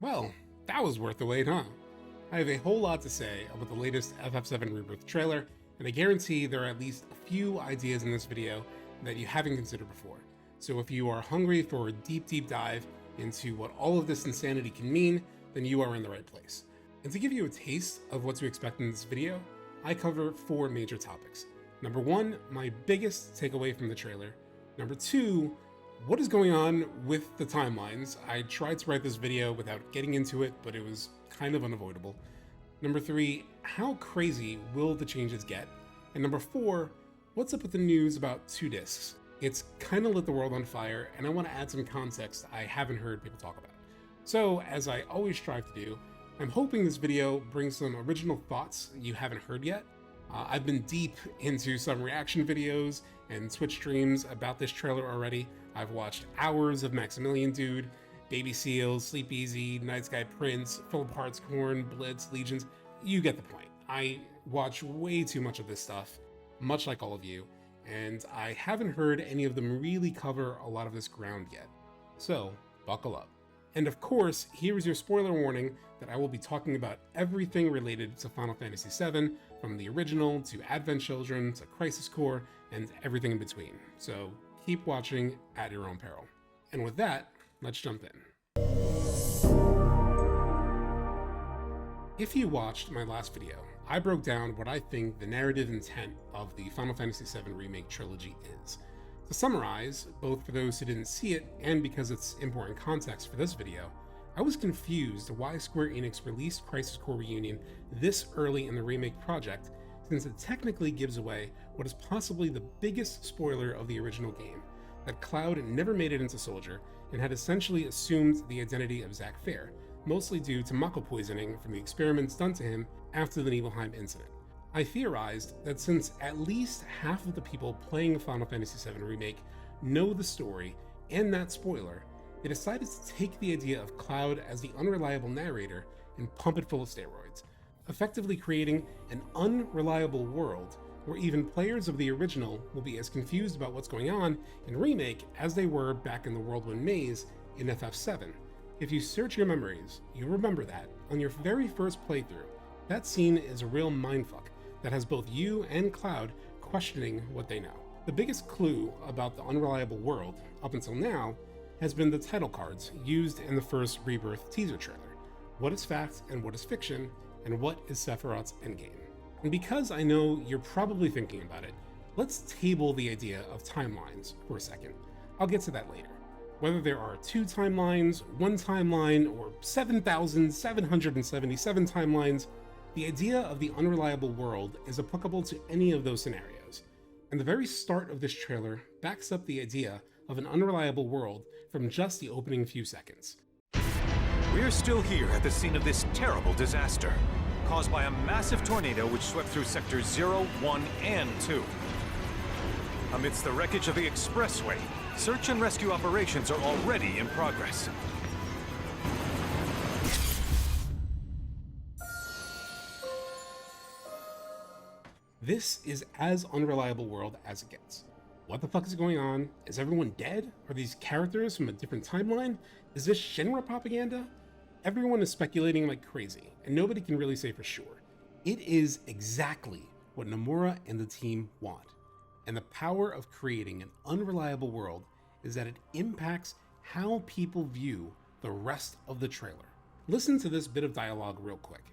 Well, that was worth the wait, huh? I have a whole lot to say about the latest FF7 Rebirth trailer, and I guarantee there are at least a few ideas in this video that you haven't considered before. So if you are hungry for a deep dive into what all of this insanity can mean, then you are in the right place. And to give you a taste of what to expect in this video, I cover 4 major topics. Number 1, my biggest takeaway from the trailer. Number 2, what is going on with the timelines? I tried to write this video without getting into it, but it was kind of unavoidable. Number 3, how crazy will the changes get? And number 4, what's up with the news about 2 discs? It's kind of lit the world on fire, and I want to add some context I haven't heard people talk about. So, as I always strive to do, I'm hoping this video brings some original thoughts you haven't heard yet. I've been deep into some reaction videos and Twitch streams about this trailer already. I've watched hours of Maximilian Dude, Baby Seal, Sleep Easy, Night Sky Prince, Philip Hartscorn, Blitz, Legions. You get the point. I watch way too much of this stuff, much like all of you, and I haven't heard any of them really cover a lot of this ground yet. So, buckle up. And of course, here is your spoiler warning that I will be talking about everything related to Final Fantasy VII, from the original to Advent Children to Crisis Core, and everything in between. So keep watching at your own peril. And with that, let's jump in. If you watched my last video, I broke down what I think the narrative intent of the Final Fantasy VII Remake trilogy is. To summarize, both for those who didn't see it and because it's important context for this video, I was confused why Square Enix released Crisis Core Reunion this early in the remake project, since it technically gives away what is possibly the biggest spoiler of the original game, that Cloud never made it into Soldier and had essentially assumed the identity of Zack, mostly due to Mako poisoning from the experiments done to him after the Nibelheim incident. I theorized that since at least half of the people playing Final Fantasy VII Remake know the story and that spoiler, they decided to take the idea of Cloud as the unreliable narrator and pump it full of steroids, effectively creating an unreliable world where even players of the original will be as confused about what's going on in Remake as they were back in the Whirlwind Maze in FF7. If you search your memories, you'll remember that, on your very first playthrough, that scene is a real mindfuck that has both you and Cloud questioning what they know. The biggest clue about the unreliable world, up until now, has been the title cards used in the first Rebirth teaser trailer. What is fact and what is fiction, and what is Sephiroth's endgame? And because I know you're probably thinking about it, let's table the idea of timelines for a second. I'll get to that later. Whether there are 2 timelines, 1 timeline, or 7,777 timelines, the idea of the unreliable world is applicable to any of those scenarios. And the very start of this trailer backs up the idea of an unreliable world from just the opening few seconds. We're still here at the scene of this terrible disaster, caused by a massive tornado which swept through sectors 0, 1, and 2. Amidst the wreckage of the expressway, search and rescue operations are already in progress. This is as unreliable world as it gets. What the fuck is going on? Is everyone dead? Are these characters from a different timeline? Is this Shinra propaganda? Everyone is speculating like crazy, and nobody can really say for sure. It is exactly what Nomura and the team want. And the power of creating an unreliable world is that it impacts how people view the rest of the trailer. Listen to this bit of dialogue real quick.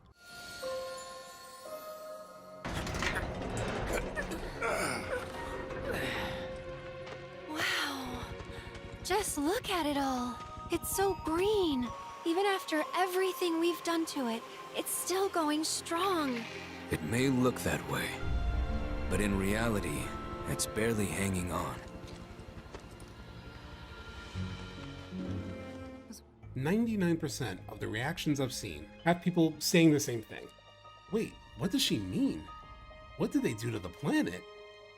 Just look at it all. It's so green. Even after everything we've done to it, it's still going strong. It may look that way, but in reality, it's barely hanging on. 99% of the reactions I've seen have people saying the same thing. Wait, what does she mean? What did they do to the planet?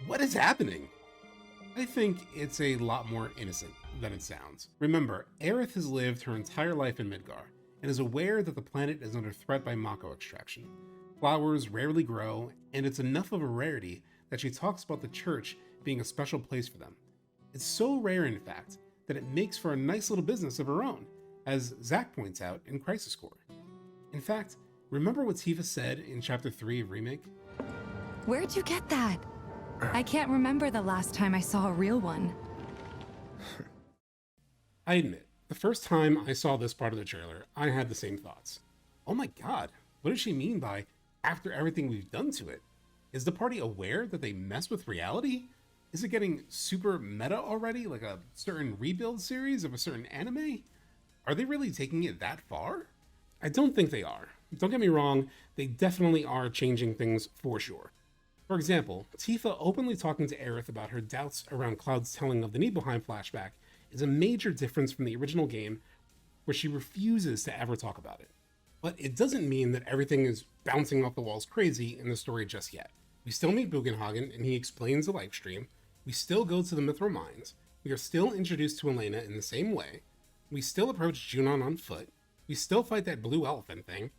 What is happening? I think it's a lot more innocent than it sounds. Remember, Aerith has lived her entire life in Midgar and is aware that the planet is under threat by Mako extraction. Flowers rarely grow, and it's enough of a rarity that she talks about the church being a special place for them. It's so rare, in fact, that it makes for a nice little business of her own, as Zack points out in Crisis Core. In fact, remember what Tifa said in Chapter 3 of Remake? Where'd you get that? I can't remember the last time I saw a real one. I admit, the first time I saw this part of the trailer, I had the same thoughts. Oh my god, what does she mean by, after everything we've done to it? Is the party aware that they mess with reality? Is it getting super meta already, like a certain rebuild series of a certain anime? Are they really taking it that far? I don't think they are. Don't get me wrong, they definitely are changing things for sure. For example, Tifa openly talking to Aerith about her doubts around Cloud's telling of the Nibelheim flashback is a major difference from the original game, where she refuses to ever talk about it. But it doesn't mean that everything is bouncing off the walls crazy in the story just yet. We still meet Bugenhagen and he explains the Lifestream. We still go to the Mithril Mines. We are still introduced to Elena in the same way. We still approach Junon on foot. We still fight that blue elephant thing.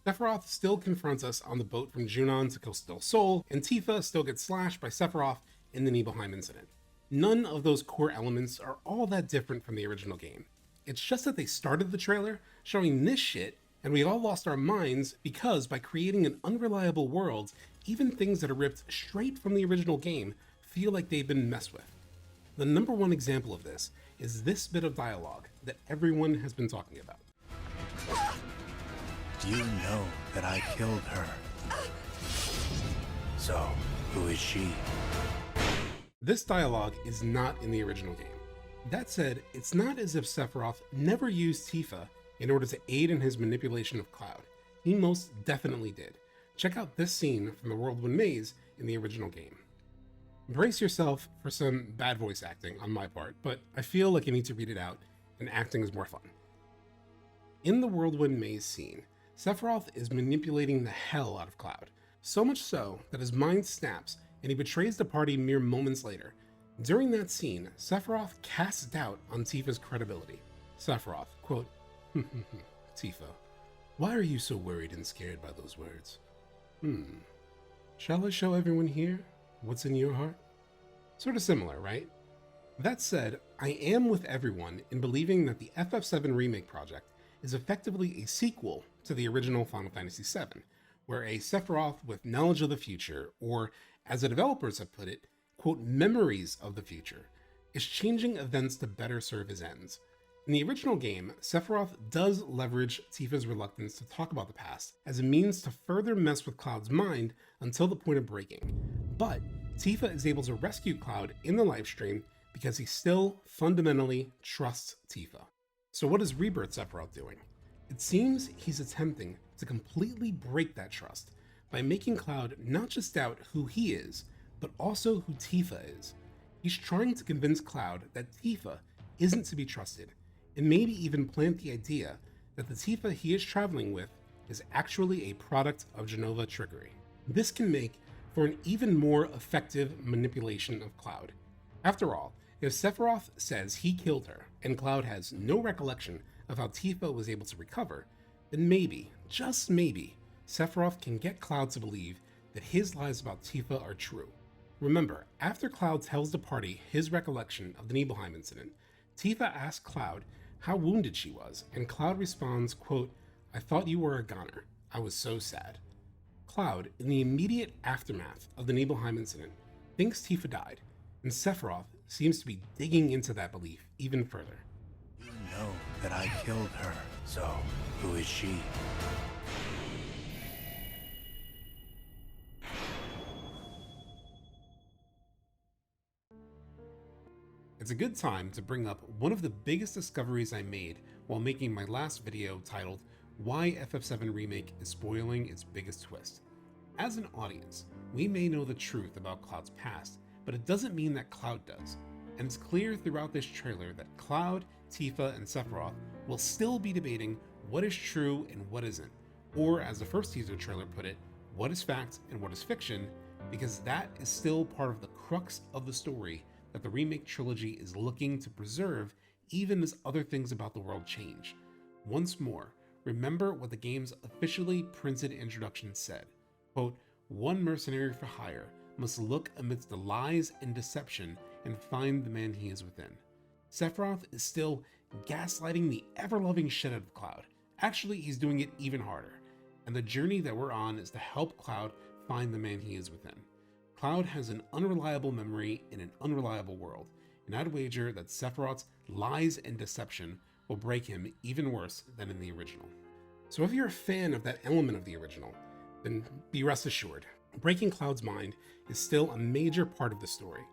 Sephiroth still confronts us on the boat from Junon to Costa del Sol, and Tifa still gets slashed by Sephiroth in the Nibelheim incident. None of those core elements are all that different from the original game. It's just that they started the trailer showing this shit, and we all lost our minds because by creating an unreliable world, even things that are ripped straight from the original game feel like they've been messed with. The number one example of this is this bit of dialogue that everyone has been talking about. You know that I killed her. So, who is she? This dialogue is not in the original game. That said, it's not as if Sephiroth never used Tifa in order to aid in his manipulation of Cloud. He most definitely did. Check out this scene from the Whirlwind Maze in the original game. Brace yourself for some bad voice acting on my part, but I feel like you need to read it out, and acting is more fun. In the Whirlwind Maze scene, Sephiroth is manipulating the hell out of Cloud, so much so that his mind snaps and he betrays the party mere moments later. During that scene, Sephiroth casts doubt on Tifa's credibility. Sephiroth, quote, Tifa, why are you so worried and scared by those words? Shall I show everyone here what's in your heart? Sort of similar, right? That said, I am with everyone in believing that the FF7 Remake project is effectively a sequel to the original Final Fantasy VII, where a Sephiroth with knowledge of the future, or as the developers have put it, quote, memories of the future, is changing events to better serve his ends. In the original game, Sephiroth does leverage Tifa's reluctance to talk about the past as a means to further mess with Cloud's mind until the point of breaking. But Tifa is able to rescue Cloud in the Lifestream because he still fundamentally trusts Tifa. So what is Rebirth Sephiroth doing? It seems he's attempting to completely break that trust by making Cloud not just doubt who he is, but also who Tifa is. He's trying to convince Cloud that Tifa isn't to be trusted, and maybe even plant the idea that the Tifa he is traveling with is actually a product of Genova trickery. This can make for an even more effective manipulation of Cloud. After all, if Sephiroth says he killed her, and Cloud has no recollection of how Tifa was able to recover, then maybe, just maybe, Sephiroth can get Cloud to believe that his lies about Tifa are true. Remember, after Cloud tells the party his recollection of the Nibelheim incident, Tifa asks Cloud how wounded she was, and Cloud responds, quote, I thought you were a goner. I was so sad. Cloud, in the immediate aftermath of the Nibelheim incident, thinks Tifa died, and Sephiroth seems to be digging into that belief even further. You know that I killed her. So, who is she? It's a good time to bring up one of the biggest discoveries I made while making my last video titled Why FF7 Remake is Spoiling Its Biggest Twist. As an audience, we may know the truth about Cloud's past, but it doesn't mean that Cloud does. And it's clear throughout this trailer that Cloud, Tifa, and Sephiroth will still be debating what is true and what isn't, or as the first teaser trailer put it, what is fact and what is fiction, because that is still part of the crux of the story that the remake trilogy is looking to preserve even as other things about the world change. Once more, remember what the game's officially printed introduction said, quote, one mercenary for hire must look amidst the lies and deception and find the man he is within. Sephiroth is still gaslighting the ever-loving shit out of Cloud. Actually, he's doing it even harder. And the journey that we're on is to help Cloud find the man he is within. Cloud has an unreliable memory in an unreliable world, and I'd wager that Sephiroth's lies and deception will break him even worse than in the original. So if you're a fan of that element of the original, then be rest assured, breaking Cloud's mind is still a major part of the story.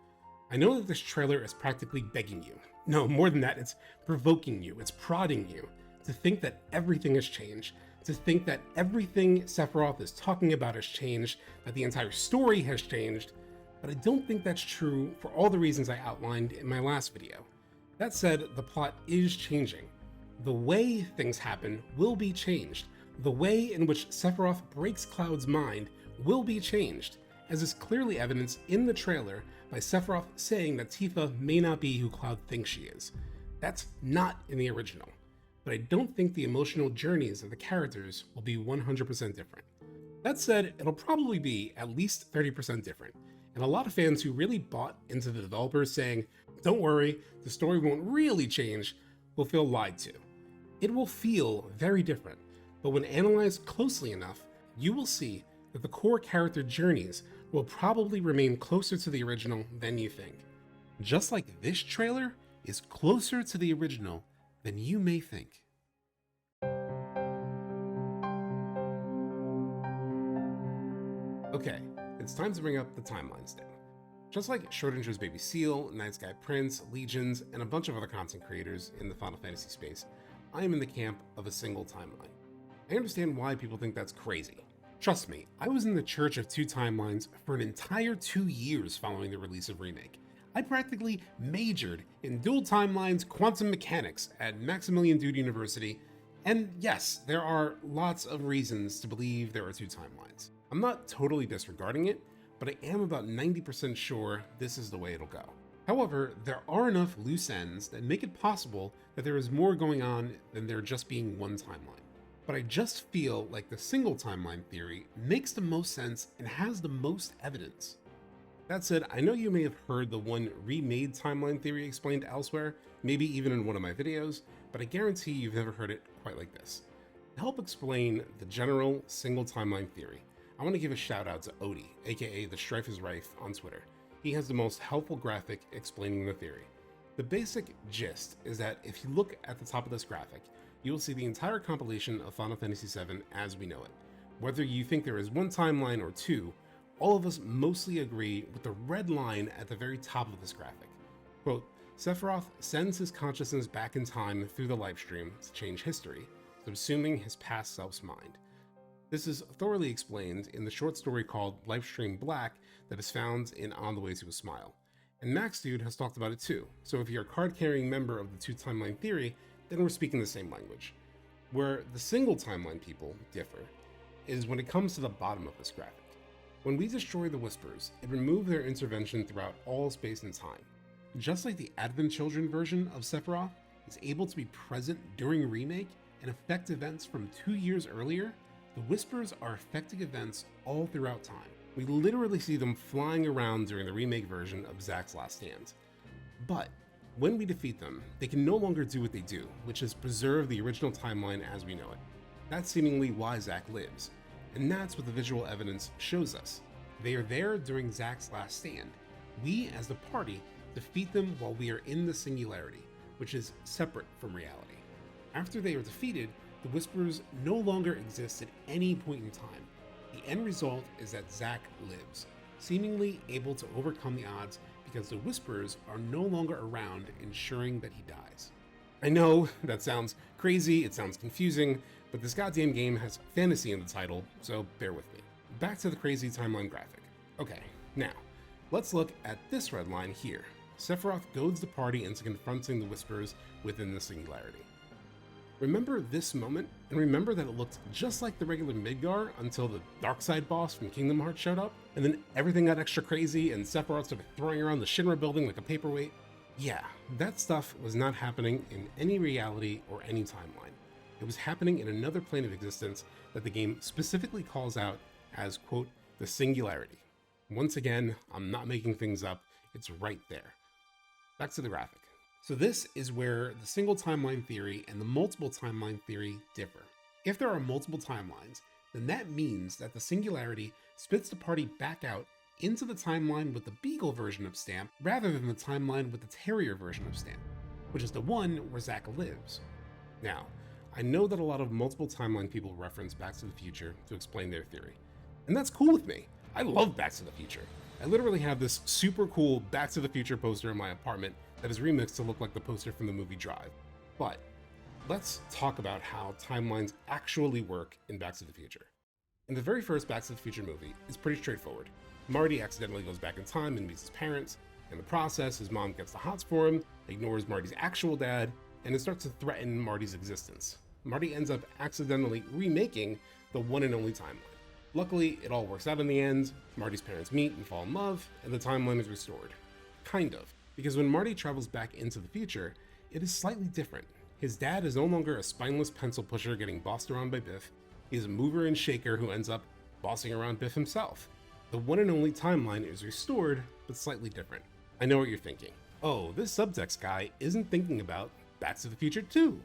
I know that this trailer is practically begging you. No, more than that, it's provoking you, it's prodding you to think that everything has changed, to think that everything Sephiroth is talking about has changed, that the entire story has changed, but I don't think that's true for all the reasons I outlined in my last video. That said, the plot is changing. The way things happen will be changed. The way in which Sephiroth breaks Cloud's mind will be changed, as is clearly evidenced in the trailer by Sephiroth saying that Tifa may not be who Cloud thinks she is. That's not in the original, but I don't think the emotional journeys of the characters will be 100% different. That said, it'll probably be at least 30% different, and a lot of fans who really bought into the developers saying, "Don't worry, the story won't really change," will feel lied to. It will feel very different, but when analyzed closely enough, you will see that the core character journeys will probably remain closer to the original than you think. Just like this trailer is closer to the original than you may think. Okay, it's time to bring up the timelines now. Just like Schrodinger's Baby Seal, Night Sky Prince, Legions, and a bunch of other content creators in the Final Fantasy space, I am in the camp of a single timeline. I understand why people think that's crazy. Trust me, I was in the church of two timelines for an entire 2 years following the release of Remake. I practically majored in dual timelines quantum mechanics at Maximilian Dood University, and yes, there are lots of reasons to believe there are two timelines. I'm not totally disregarding it, but I am about 90% sure this is the way it'll go. However, there are enough loose ends that make it possible that there is more going on than there just being one timeline. But I just feel like the single timeline theory makes the most sense and has the most evidence. That said, I know you may have heard the one remade timeline theory explained elsewhere, maybe even in one of my videos, but I guarantee you've never heard it quite like this. To help explain the general single timeline theory, I want to give a shout out to Odie, aka the Strife is Rife on Twitter. He has the most helpful graphic explaining the theory. The basic gist is that if you look at the top of this graphic, you will see the entire compilation of Final Fantasy VII as we know it. Whether you think there is one timeline or two, all of us mostly agree with the red line at the very top of this graphic. Quote, Sephiroth sends his consciousness back in time through the Lifestream to change history, subsuming his past self's mind. This is thoroughly explained in the short story called Lifestream Black that is found in On the Way to a Smile. And Max Dude has talked about it too, so if you're a card-carrying member of the two timeline theory, then we're speaking the same language. Where the single timeline people differ is when it comes to the bottom of this graphic. When we destroy the Whispers, it removed their intervention throughout all space and time. Just like the Advent Children version of Sephiroth is able to be present during Remake and affect events from 2 years earlier, the Whispers are affecting events all throughout time. We literally see them flying around during the Remake version of Zack's Last Stand. But when we defeat them, they can no longer do what they do, which is preserve the original timeline as we know it. That's seemingly why Zack lives, and that's what the visual evidence shows us. They are there during Zack's Last Stand. We, as the party, defeat them while we are in the Singularity, which is separate from reality. After they are defeated, the Whispers no longer exist at any point in time. The end result is that Zack lives, seemingly able to overcome the odds because the Whispers are no longer around, ensuring that he dies. I know that sounds crazy, it sounds confusing, but this goddamn game has fantasy in the title, so bear with me. Back to the crazy timeline graphic. Okay, now, let's look at this red line here. Sephiroth goads the party into confronting the Whispers within the Singularity. Remember this moment, and remember that it looked just like the regular Midgar until the Darkside boss from Kingdom Hearts showed up, and then everything got extra crazy and Sephiroth started throwing around the Shinra building like a paperweight? Yeah, that stuff was not happening in any reality or any timeline. It was happening in another plane of existence that the game specifically calls out as, quote, the Singularity. Once again, I'm not making things up, it's right there. Back to the graphic. So this is where the single timeline theory and the multiple timeline theory differ. If there are multiple timelines, then that means that the singularity spits the party back out into the timeline with the Beagle version of Stamp rather than the timeline with the Terrier version of Stamp, which is the one where Zack lives. Now, I know that a lot of multiple timeline people reference Back to the Future to explain their theory, and that's cool with me. I love Back to the Future. I literally have this super cool Back to the Future poster in my apartment that is remixed to look like the poster from the movie Drive. But let's talk about how timelines actually work in Back to the Future. In the very first Back to the Future movie, it's pretty straightforward. Marty accidentally goes back in time and meets his parents. In the process, his mom gets the hots for him, ignores Marty's actual dad, and it starts to threaten Marty's existence. Marty ends up accidentally remaking the one and only timeline. Luckily, it all works out in the end. Marty's parents meet and fall in love, and the timeline is restored. Kind of, because when Marty travels back into the future, it is slightly different. His dad is no longer a spineless pencil pusher getting bossed around by Biff. He's a mover and shaker who ends up bossing around Biff himself. The one and only timeline is restored, but slightly different. I know what you're thinking. Oh, this subtext guy isn't thinking about Back to the Future 2.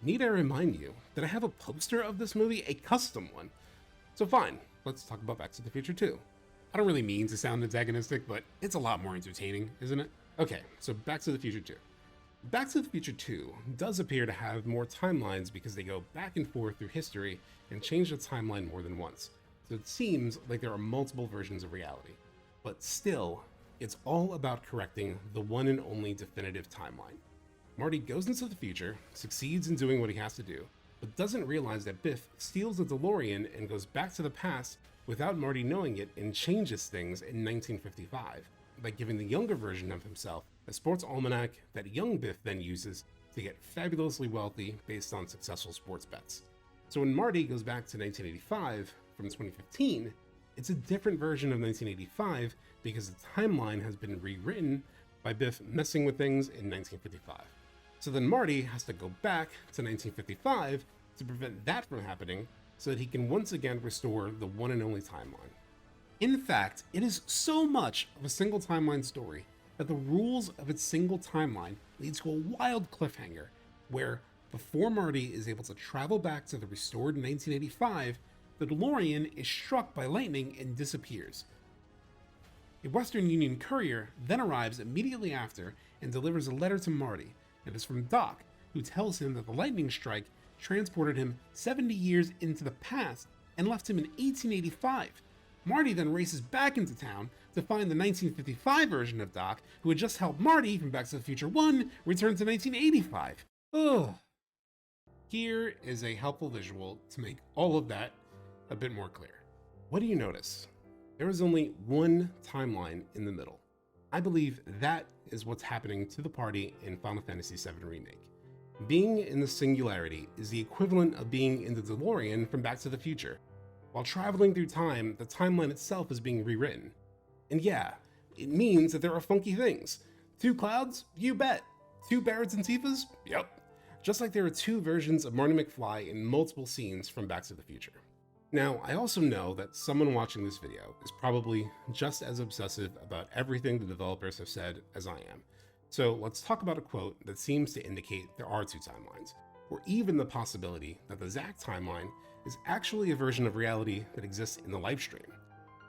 Need I remind you that I have a poster of this movie, a custom one? So fine, let's talk about Back to the Future 2. I don't really mean to sound antagonistic, but it's a lot more entertaining, isn't it? Okay, so Back to the Future 2. Back to the Future 2 does appear to have more timelines because they go back and forth through history and change the timeline more than once. So it seems like there are multiple versions of reality. But still, it's all about correcting the one and only definitive timeline. Marty goes into the future, succeeds in doing what he has to do, but doesn't realize that Biff steals the DeLorean and goes back to the past without Marty knowing it and changes things in 1955 by giving the younger version of himself a sports almanac that young Biff then uses to get fabulously wealthy based on successful sports bets. So when Marty goes back to 1985 from 2015, it's a different version of 1985 because the timeline has been rewritten by Biff messing with things in 1955. So then Marty has to go back to 1955 to prevent that from happening so that he can once again restore the one and only timeline. In fact, it is so much of a single timeline story that the rules of its single timeline lead to a wild cliffhanger where before Marty is able to travel back to the restored 1985, the DeLorean is struck by lightning and disappears. A Western Union courier then arrives immediately after and delivers a letter to Marty. It is from Doc, who tells him that the lightning strike transported him 70 years into the past and left him in 1885. Marty then races back into town to find the 1955 version of Doc, who had just helped Marty from Back to the Future 1 return to 1985. Ugh. Here is a helpful visual to make all of that a bit more clear. What do you notice? There is only one timeline in the middle. I believe that is what's happening to the party in Final Fantasy VII Remake. Being in the singularity is the equivalent of being in the DeLorean from Back to the Future. While traveling through time, the timeline itself is being rewritten. And yeah, it means that there are funky things. 2 clouds? You bet. 2 Barretts and Tifas? Yep. Just like there are 2 versions of Marty McFly in multiple scenes from Back to the Future. Now, I also know that someone watching this video is probably just as obsessive about everything the developers have said as I am. So let's talk about a quote that seems to indicate there are 2 timelines, or even the possibility that the Zack timeline is actually a version of reality that exists in the Lifestream.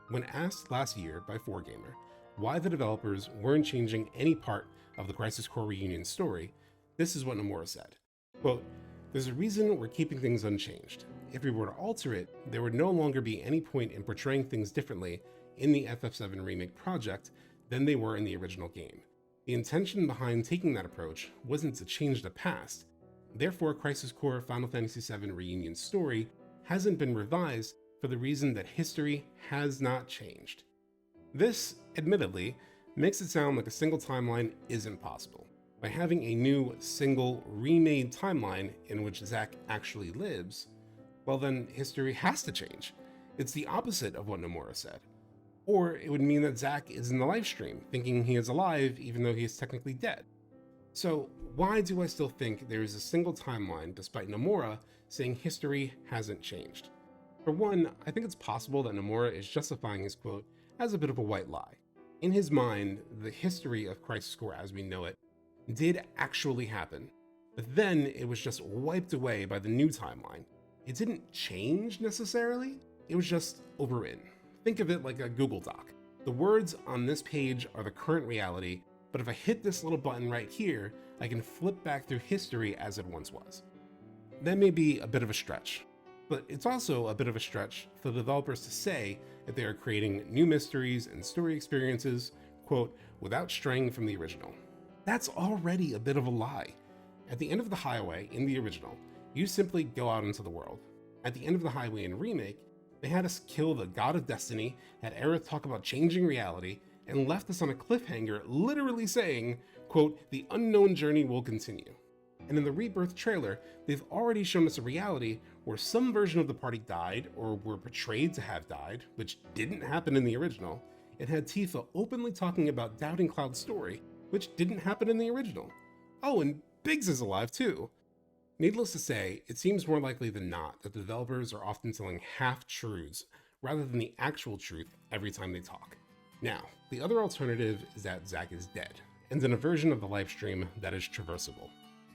When asked last year by 4Gamer why the developers weren't changing any part of the Crisis Core reunion story, this is what Nomura said. Quote, "There's a reason we're keeping things unchanged. If we were to alter it, there would no longer be any point in portraying things differently in the FF7 Remake project than they were in the original game. The intention behind taking that approach wasn't to change the past. Therefore, Crisis Core Final Fantasy VII Reunion story hasn't been revised for the reason that history has not changed." This, admittedly, makes it sound like a single timeline isn't possible. By having a new, single, remade timeline in which Zack actually lives, well then history has to change. It's the opposite of what Nomura said. Or it would mean that Zack is in the Lifestream, thinking he is alive even though he is technically dead. So why do I still think there is a single timeline despite Nomura saying history hasn't changed? For one, I think it's possible that Nomura is justifying his quote as a bit of a white lie. In his mind, the history of Crisis Core as we know it did actually happen, but then it was just wiped away by the new timeline. It didn't change necessarily, it was just overwritten. Think of it like a Google Doc. The words on this page are the current reality, but if I hit this little button right here, I can flip back through history as it once was. That may be a bit of a stretch, but it's also a bit of a stretch for the developers to say that they are creating new mysteries and story experiences, quote, without straying from the original. That's already a bit of a lie. At the end of the highway in the original, you simply go out into the world. At the end of the highway in Remake, they had us kill the god of destiny, had Aerith talk about changing reality, and left us on a cliffhanger literally saying, quote, the unknown journey will continue. And in the Rebirth trailer, they've already shown us a reality where some version of the party died or were portrayed to have died, which didn't happen in the original. It had Tifa openly talking about doubting Cloud's story, which didn't happen in the original. Oh, and Biggs is alive too. Needless to say, it seems more likely than not that the developers are often telling half-truths rather than the actual truth every time they talk. Now, the other alternative is that Zack is dead, and in a version of the Lifestream that is traversable,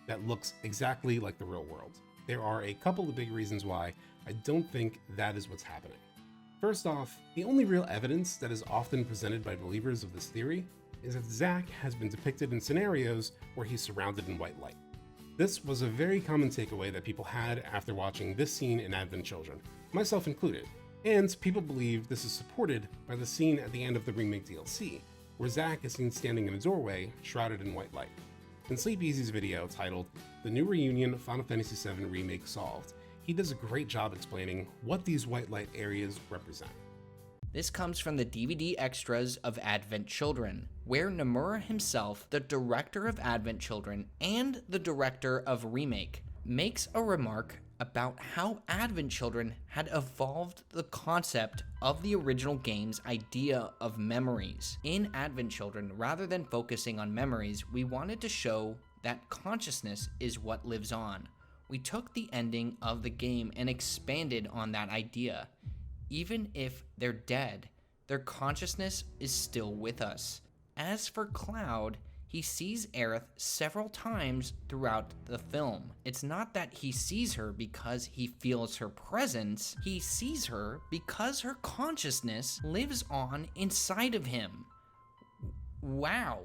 that looks exactly like the real world. There are a couple of big reasons why I don't think that is what's happening. First off, the only real evidence that is often presented by believers of this theory is that Zack has been depicted in scenarios where he's surrounded in white light. This was a very common takeaway that people had after watching this scene in Advent Children, myself included, and people believe this is supported by the scene at the end of the Remake DLC, where Zack is seen standing in a doorway shrouded in white light. In Sleep Easy's video titled The New Reunion Final Fantasy VII Remake Solved, he does a great job explaining what these white light areas represent. This comes from the DVD extras of Advent Children, where Nomura himself, the director of Advent Children and the director of Remake, makes a remark about how Advent Children had evolved the concept of the original game's idea of memories. In Advent Children, rather than focusing on memories, we wanted to show that consciousness is what lives on. We took the ending of the game and expanded on that idea. Even if they're dead, their consciousness is still with us. As for Cloud, he sees Aerith several times throughout the film. It's not that he sees her because he feels her presence, he sees her because her consciousness lives on inside of him. Wow.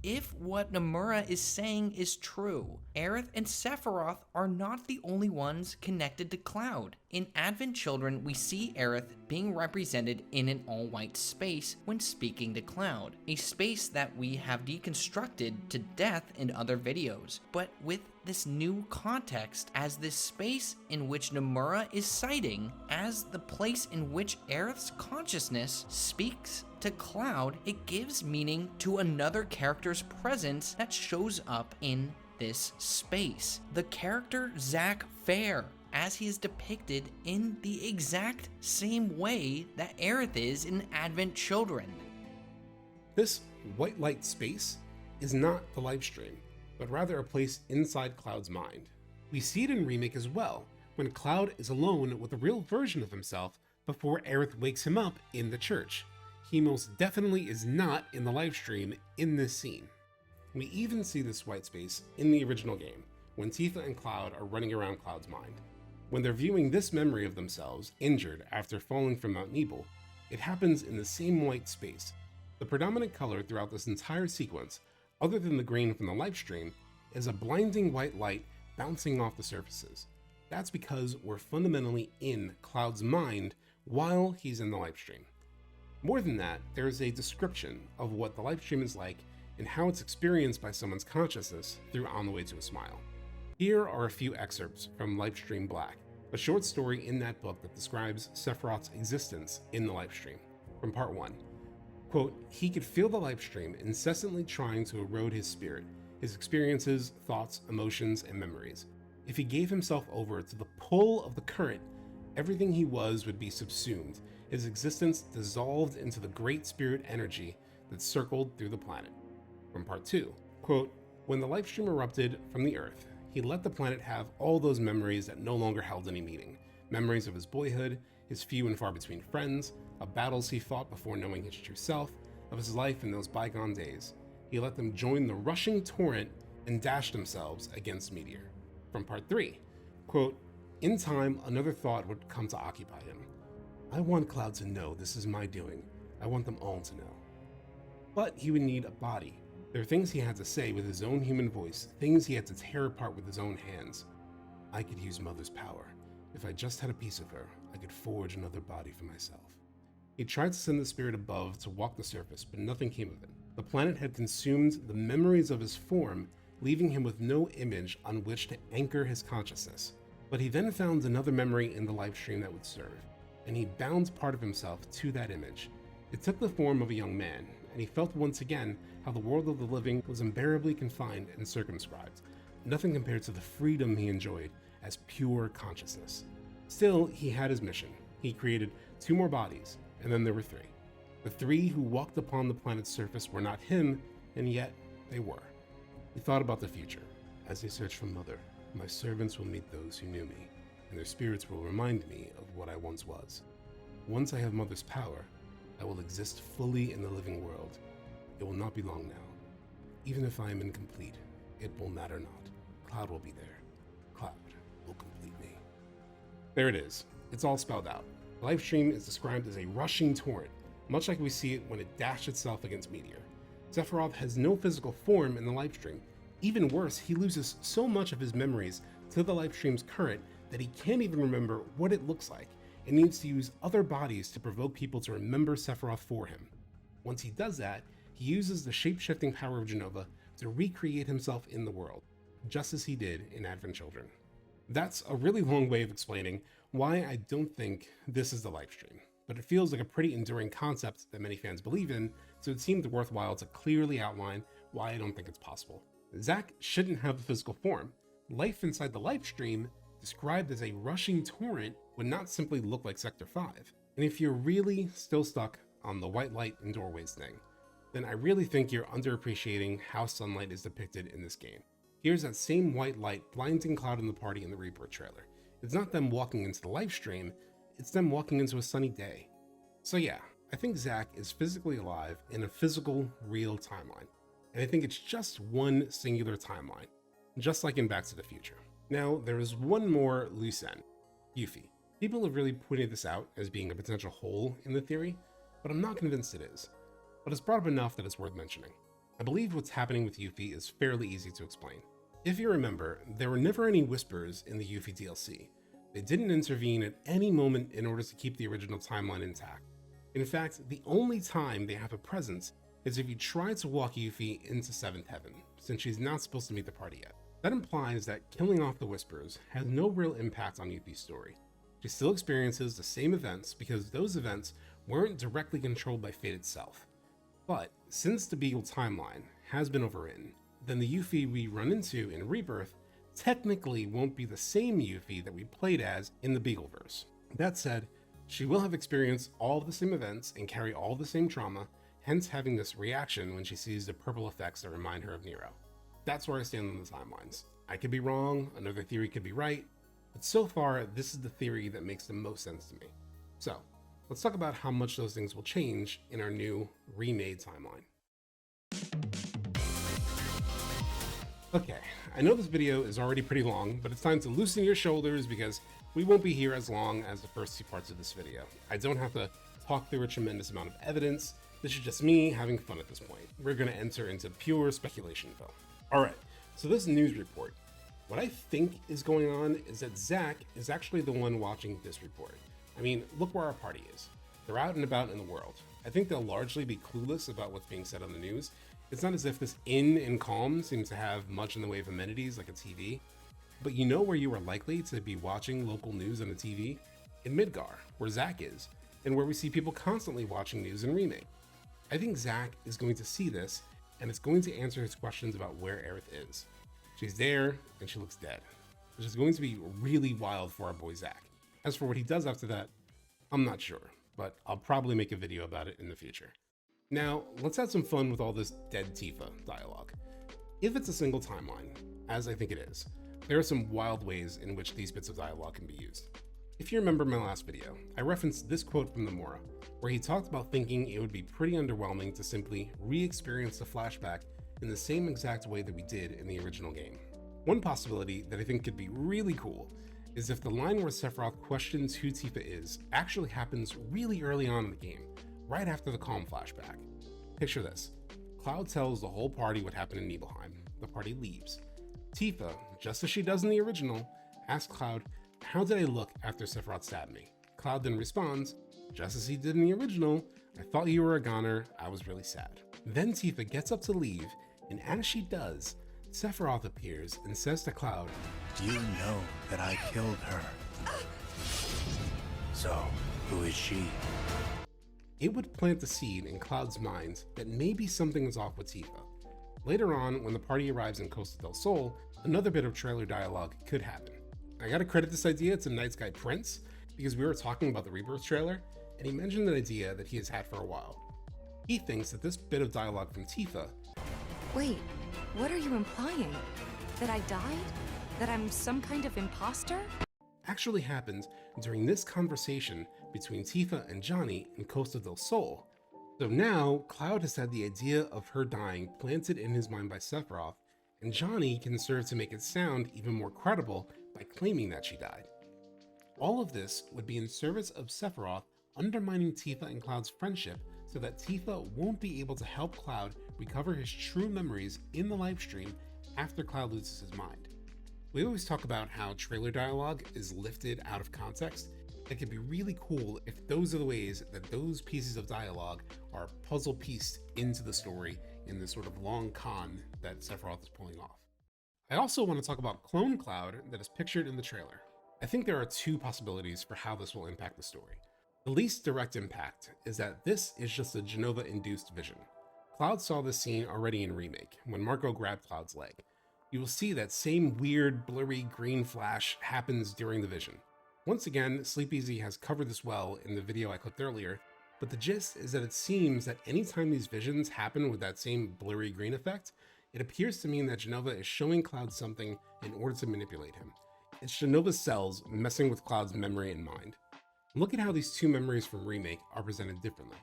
If what Nomura is saying is true, Aerith and Sephiroth are not the only ones connected to Cloud. In Advent Children, we see Aerith being represented in an all-white space when speaking to Cloud, a space that we have deconstructed to death in other videos, but with this new context as this space in which Nomura is citing as the place in which Aerith's consciousness speaks to Cloud, it gives meaning to another character's presence that shows up in this space. The character Zack Fair, as he is depicted in the exact same way that Aerith is in Advent Children. This white light space is not the Lifestream, but rather a place inside Cloud's mind. We see it in Remake as well, when Cloud is alone with a real version of himself before Aerith wakes him up in the church. He most definitely is not in the Lifestream in this scene. We even see this white space in the original game, when Tifa and Cloud are running around Cloud's mind. When they're viewing this memory of themselves injured after falling from Mount Nebel, it happens in the same white space. The predominant color throughout this entire sequence, other than the green from the Lifestream, is a blinding white light bouncing off the surfaces. That's because we're fundamentally in Cloud's mind while he's in the Lifestream. More than that, there is a description of what the Lifestream is like and how it's experienced by someone's consciousness through On the Way to a Smile. Here are a few excerpts from Lifestream Black, a short story in that book that describes Sephiroth's existence in the Lifestream. From part 1, quote, he could feel the Lifestream incessantly trying to erode his spirit, his experiences, thoughts, emotions, and memories. If he gave himself over to the pull of the current, everything he was would be subsumed, his existence dissolved into the great spirit energy that circled through the planet. From part 2, quote, when the Lifestream erupted from the Earth, he let the planet have all those memories that no longer held any meaning. Memories of his boyhood, his few and far between friends, of battles he fought before knowing his true self, of his life in those bygone days. he let them join the rushing torrent and dash themselves against Meteor. From part 3, quote, "In time, another thought would come to occupy him. I want Cloud to know this is my doing. I want them all to know. But he would need a body. There are things he had to say with his own human voice, things he had to tear apart with his own hands. I could use Mother's power. If I just had a piece of her, I could forge another body for myself." He tried to send the spirit above to walk the surface, but nothing came of it. The planet had consumed the memories of his form, leaving him with no image on which to anchor his consciousness. But he then found another memory in the Lifestream that would serve, and he bound part of himself to that image. It took the form of a young man, and he felt once again how the world of the living was unbearably confined and circumscribed, nothing compared to the freedom he enjoyed as pure consciousness. Still, he had his mission. He created 2 more bodies, and then there were 3. The 3 who walked upon the planet's surface were not him, and yet they were. He thought about the future. As they search for Mother, my servants will meet those who knew me, and their spirits will remind me of what I once was. Once I have Mother's power, I will exist fully in the living world. It will not be long now. Even if I am incomplete, it will matter not. Cloud will be there. Cloud will complete me. There it is. It's all spelled out. The Lifestream is described as a rushing torrent, much like we see it when it dashed itself against Meteor. Sephiroth has no physical form in the Lifestream. Even worse, he loses so much of his memories to the Lifestream's current that he can't even remember what it looks like and needs to use other bodies to provoke people to remember Sephiroth for him. Once he does that, he uses the shape-shifting power of Jenova to recreate himself in the world, just as he did in Advent Children. That's a really long way of explaining why I don't think this is the Lifestream, but it feels like a pretty enduring concept that many fans believe in, so it seemed worthwhile to clearly outline why I don't think it's possible. Zack shouldn't have a physical form. Life inside the Lifestream, described as a rushing torrent, would not simply look like Sector 5. And if you're really still stuck on the white light and doorways thing, then I really think you're underappreciating how sunlight is depicted in this game. Here's that same white light blinding Cloud and the party in the Rebirth trailer. It's not them walking into the Lifestream, it's them walking into a sunny day. So yeah, I think Zack is physically alive in a physical, real timeline. And I think it's just one singular timeline, just like in Back to the Future. Now, there is one more loose end, Yuffie. People have really pointed this out as being a potential hole in the theory, but I'm not convinced it is. But it's brought up enough that it's worth mentioning. I believe what's happening with Yuffie is fairly easy to explain. If you remember, there were never any whispers in the Yuffie DLC. They didn't intervene at any moment in order to keep the original timeline intact. In fact, the only time they have a presence is if you try to walk Yuffie into 7th Heaven, since she's not supposed to meet the party yet. That implies that killing off the Whispers has no real impact on Yuffie's story. She still experiences the same events because those events weren't directly controlled by fate itself. But since the Beagle timeline has been overwritten, then the Yuffie we run into in Rebirth technically won't be the same Yuffie that we played as in the Beagleverse. That said, she will have experienced all the same events and carry all the same trauma, hence having this reaction when she sees the purple effects that remind her of Nero. That's where I stand on the timelines. I could be wrong, another theory could be right, but so far this is the theory that makes the most sense to me. So, let's talk about how much those things will change in our new remade timeline. Okay, I know this video is already pretty long, but it's time to loosen your shoulders because we won't be here as long as the first 2 parts of this video. I don't have to talk through a tremendous amount of evidence. This is just me having fun at this point. We're gonna enter into pure speculation though. All right, so this news report. What I think is going on is that Zack is actually the one watching this report. I mean, look where our party is. They're out and about in the world. I think they'll largely be clueless about what's being said on the news. It's not as if this inn in Calm seems to have much in the way of amenities like a TV, but you know where you are likely to be watching local news on the TV? In Midgar, where Zack is, and where we see people constantly watching news and Remake. I think Zack is going to see this, and it's going to answer his questions about where Aerith is. She's there, and she looks dead, which is going to be really wild for our boy Zack. As for what he does after that, I'm not sure, but I'll probably make a video about it in the future. Now, let's have some fun with all this dead Tifa dialogue. If it's a single timeline, as I think it is, there are some wild ways in which these bits of dialogue can be used. If you remember my last video, I referenced this quote from Nomura, where he talked about thinking it would be pretty underwhelming to simply re-experience the flashback in the same exact way that we did in the original game. One possibility that I think could be really cool is if the line where Sephiroth questions who Tifa is actually happens really early on in the game, right after the Calm flashback. Picture this. Cloud tells the whole party what happened in Nibelheim. The party leaves. Tifa, just as she does in the original, asks Cloud, "How did I look after Sephiroth stabbed me?" Cloud then responds, "Just as he did in the original, I thought you were a goner, I was really sad." Then Tifa gets up to leave, and as she does, Sephiroth appears and says to Cloud, "Do you know that I killed her? So, who is she?" It would plant the seed in Cloud's mind that maybe something is off with Tifa. Later on, when the party arrives in Costa del Sol, another bit of trailer dialogue could happen. I gotta credit this idea to Night Sky Prince, because we were talking about the Rebirth trailer, and he mentioned an idea that he has had for a while. He thinks that this bit of dialogue from Tifa Wait, what are you implying? That I died? That I'm some kind of imposter? actually happened during this conversation between Tifa and Johnny in Costa del Sol. So now, Cloud has had the idea of her dying planted in his mind by Sephiroth, and Johnny can serve to make it sound even more credible by claiming that she died. All of this would be in service of Sephiroth undermining Tifa and Cloud's friendship so that Tifa won't be able to help Cloud recover his true memories in the Lifestream after Cloud loses his mind. We always talk about how trailer dialogue is lifted out of context. It could be really cool if those are the ways that those pieces of dialogue are puzzle pieced into the story in this sort of long con that Sephiroth is pulling off. I also want to talk about Clone Cloud that is pictured in the trailer. I think there are two possibilities for how this will impact the story. The least direct impact is that this is just a Jenova-induced vision. Cloud saw this scene already in Remake, when Marco grabbed Cloud's leg. You will see that same weird, blurry green flash happens during the vision. Once again, Sleepeasy has covered this well in the video I clipped earlier, but the gist is that it seems that anytime these visions happen with that same blurry green effect, it appears to mean that Jenova is showing Cloud something in order to manipulate him. It's Jenova's cells messing with Cloud's memory and mind. Look at how these two memories from Remake are presented differently.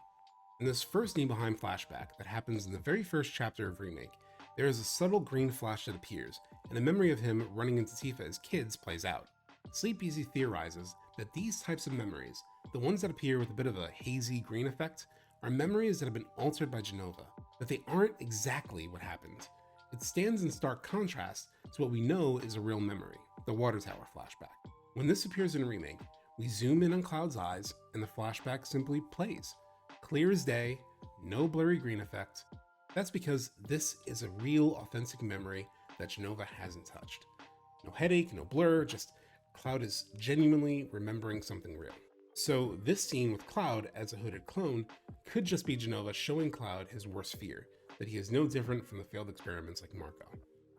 In this first Nibelheim flashback that happens in the very first chapter of Remake, there is a subtle green flash that appears, and a memory of him running into Tifa as kids plays out. Sleepeasy theorizes that these types of memories, the ones that appear with a bit of a hazy green effect, are memories that have been altered by Jenova, that they aren't exactly what happened. It stands in stark contrast to what we know is a real memory, the Water Tower flashback. When this appears in Remake, we zoom in on Cloud's eyes and the flashback simply plays. Clear as day, no blurry green effect. That's because this is a real, authentic memory that Jenova hasn't touched. No headache, no blur, just Cloud is genuinely remembering something real. So this scene with Cloud as a hooded clone could just be Jenova showing Cloud his worst fear, that he is no different from the failed experiments like Marco.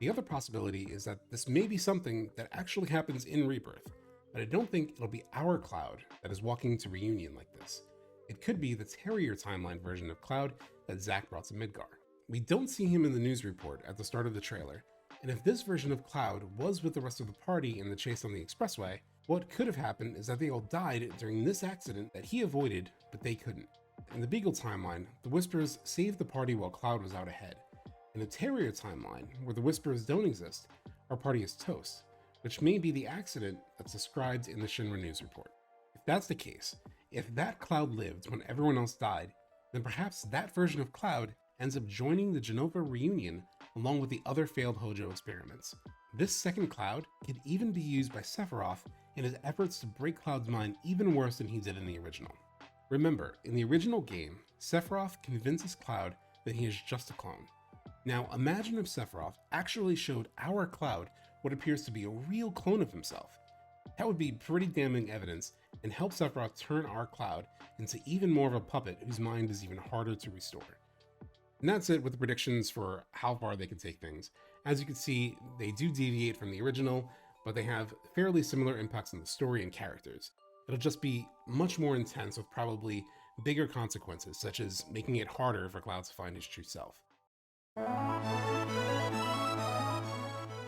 The other possibility is that this may be something that actually happens in Rebirth, but I don't think it'll be our Cloud that is walking to reunion like this. It could be the Terrier timeline version of Cloud that Zack brought to Midgar. We don't see him in the news report at the start of the trailer, and if this version of Cloud was with the rest of the party in the chase on the expressway, what could have happened is that they all died during this accident that he avoided, but they couldn't. In the Beagle timeline, the Whispers saved the party while Cloud was out ahead. In the Terrier timeline, where the Whispers don't exist, our party is toast, which may be the accident that's described in the Shinra news report. If that's the case, if that Cloud lived when everyone else died, then perhaps that version of Cloud ends up joining the Jenova reunion along with the other failed Hojo experiments. This second Cloud could even be used by Sephiroth in his efforts to break Cloud's mind even worse than he did in the original. Remember, in the original game, Sephiroth convinces Cloud that he is just a clone. Now imagine if Sephiroth actually showed our Cloud what appears to be a real clone of himself. That would be pretty damning evidence and help Sephiroth turn our Cloud into even more of a puppet whose mind is even harder to restore. And that's it with the predictions for how far they can take things. As you can see, they do deviate from the original, but they have fairly similar impacts on the story and characters. It'll just be much more intense with probably bigger consequences, such as making it harder for Cloud to find his true self.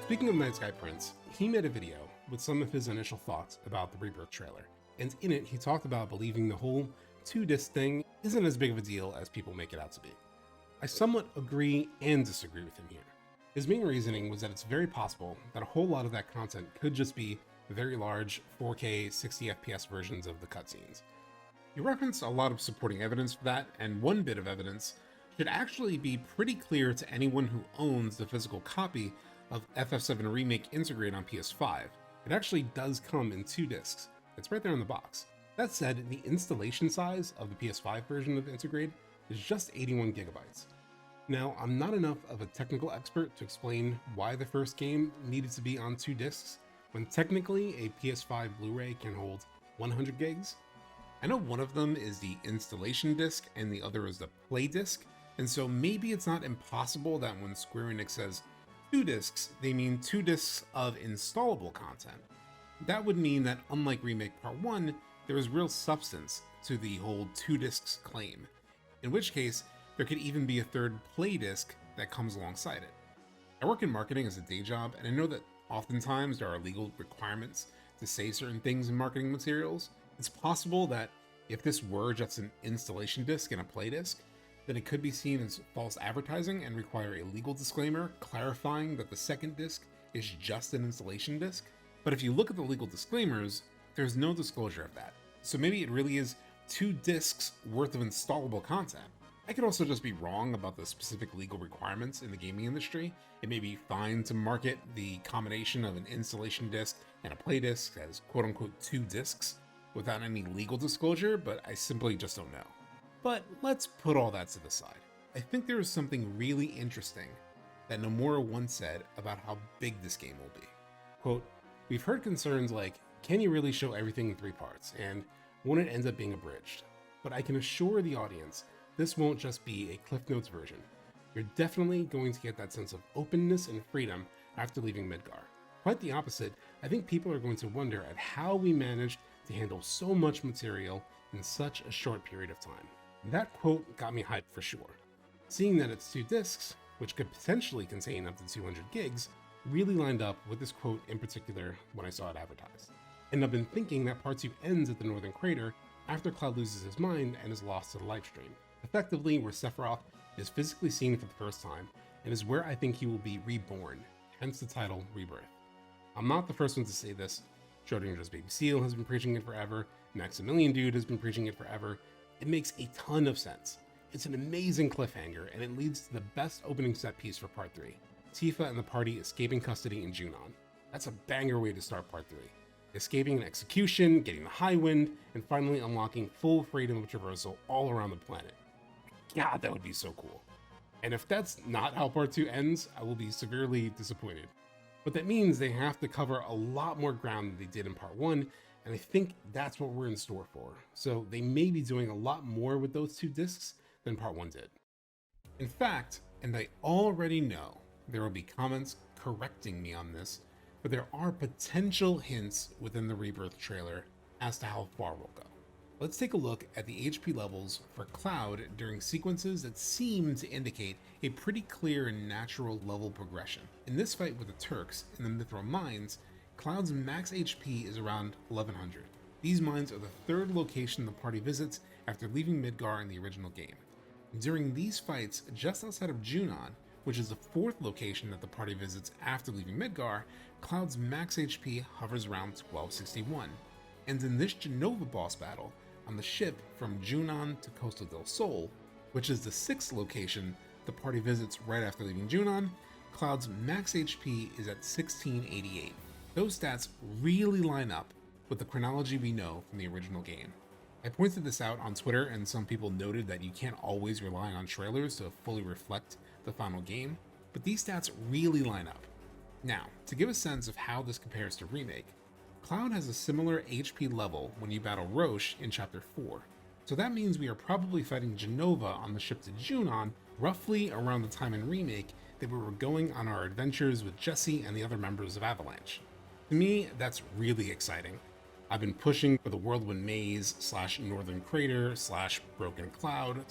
Speaking of Night Sky Prince, he made a video with some of his initial thoughts about the Rebirth trailer, and in it he talked about believing the whole 2-disc thing isn't as big of a deal as people make it out to be. I somewhat agree and disagree with him here. His main reasoning was that it's very possible that a whole lot of that content could just be very large 4K 60 FPS versions of the cutscenes. You reference a lot of supporting evidence for that, and one bit of evidence should actually be pretty clear to anyone who owns the physical copy of FF7 Remake Integrate on PS5. It actually does come in 2 discs. It's right there in the box. That said, the installation size of the PS5 version of Integrate is just 81 gigabytes. Now, I'm not enough of a technical expert to explain why the first game needed to be on 2 discs, when technically a PS5 Blu-ray can hold 100 gigs. I know one of them is the installation disc and the other is the play disc, and so maybe it's not impossible that when Square Enix says 2 discs, they mean 2 discs of installable content. That would mean that unlike Remake Part 1, there is real substance to the whole 2 discs claim, in which case there could even be a third play disc that comes alongside it. I work in marketing as a day job, and I know that oftentimes there are legal requirements to say certain things in marketing materials. It's possible that if this were just an installation disc and a play disc, then it could be seen as false advertising and require a legal disclaimer clarifying that the second disc is just an installation disc. But if you look at the legal disclaimers, there's no disclosure of that. So maybe it really is 2 discs worth of installable content. I could also just be wrong about the specific legal requirements in the gaming industry. It may be fine to market the combination of an installation disc and a play disc as quote-unquote 2 discs without any legal disclosure, but I simply just don't know. But let's put all that to the side. I think there is something really interesting that Nomura once said about how big this game will be. Quote, "We've heard concerns like, can you really show everything in 3 parts, and won't it end up being abridged? But I can assure the audience this won't just be a Cliff Notes version. You're definitely going to get that sense of openness and freedom after leaving Midgar. Quite the opposite, I think people are going to wonder at how we managed to handle so much material in such a short period of time." That quote got me hyped for sure. Seeing that it's 2 discs, which could potentially contain up to 200 gigs, really lined up with this quote in particular when I saw it advertised. And I've been thinking that Part 2 ends at the Northern Crater after Cloud loses his mind and is lost to the Lifestream, effectively where Sephiroth is physically seen for the first time, and is where I think he will be reborn, hence the title Rebirth. I'm not the first one to say this. Schrodinger's Baby Seal has been preaching it forever, Maximilian Dude has been preaching it forever. It makes a ton of sense. It's an amazing cliffhanger, and it leads to the best opening set piece for Part 3. Tifa and the party escaping custody in Junon. That's a banger way to start Part 3. Escaping an execution, getting the high wind, and finally unlocking full freedom of traversal all around the planet. God, that would be so cool. And if that's not how Part 2 ends, I will be severely disappointed. But that means they have to cover a lot more ground than they did in Part 1, and I think that's what we're in store for. So they may be doing a lot more with those 2 discs than Part 1 did. In fact, and I already know there will be comments correcting me on this, but there are potential hints within the Rebirth trailer as to how far we'll go. Let's take a look at the HP levels for Cloud during sequences that seem to indicate a pretty clear and natural level progression. In this fight with the Turks in the Mithril Mines, Cloud's max HP is around 1100. These mines are the 3rd location the party visits after leaving Midgar in the original game. During these fights just outside of Junon, which is the 4th location that the party visits after leaving Midgar, Cloud's max HP hovers around 1261. And in this Genova boss battle, on the ship from Junon to Costa del Sol, which is the 6th location the party visits right after leaving Junon, Cloud's max HP is at 1688. Those stats really line up with the chronology we know from the original game. I pointed this out on Twitter, and some people noted that you can't always rely on trailers to fully reflect the final game, but these stats really line up. Now, to give a sense of how this compares to Remake, Cloud has a similar HP level when you battle Roche in Chapter 4, so that means we are probably fighting Genova on the ship to Junon roughly around the time in Remake that we were going on our adventures with Jesse and the other members of Avalanche. To me, that's really exciting. I've been pushing for the Whirlwind Maze / Northern Crater / Broken Cloud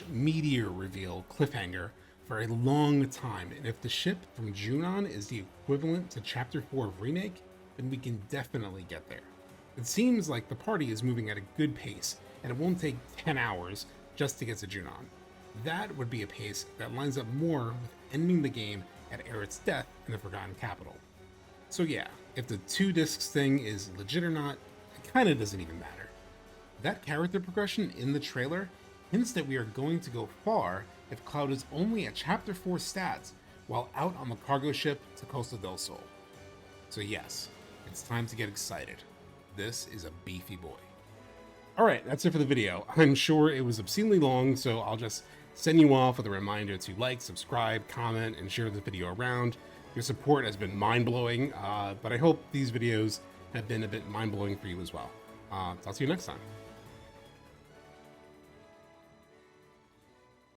/ Meteor Reveal cliffhanger for a long time, and if the ship from Junon is the equivalent to Chapter 4 of Remake, then we can definitely get there. It seems like the party is moving at a good pace, and it won't take 10 hours just to get to Junon. that would be a pace that lines up more with ending the game at Aerith's death in the Forgotten Capital. So yeah, if the 2 discs thing is legit or not, it kinda doesn't even matter. That character progression in the trailer hints that we are going to go far if Cloud is only at Chapter 4 stats while out on the cargo ship to Costa del Sol. So yes, it's time to get excited. This is a beefy boy. Alright, that's it for the video. I'm sure it was obscenely long, so I'll just send you off with a reminder to like, subscribe, comment, and share the video around. Your support has been mind-blowing, but I hope these videos have been a bit mind-blowing for you as well. Talk to you next time.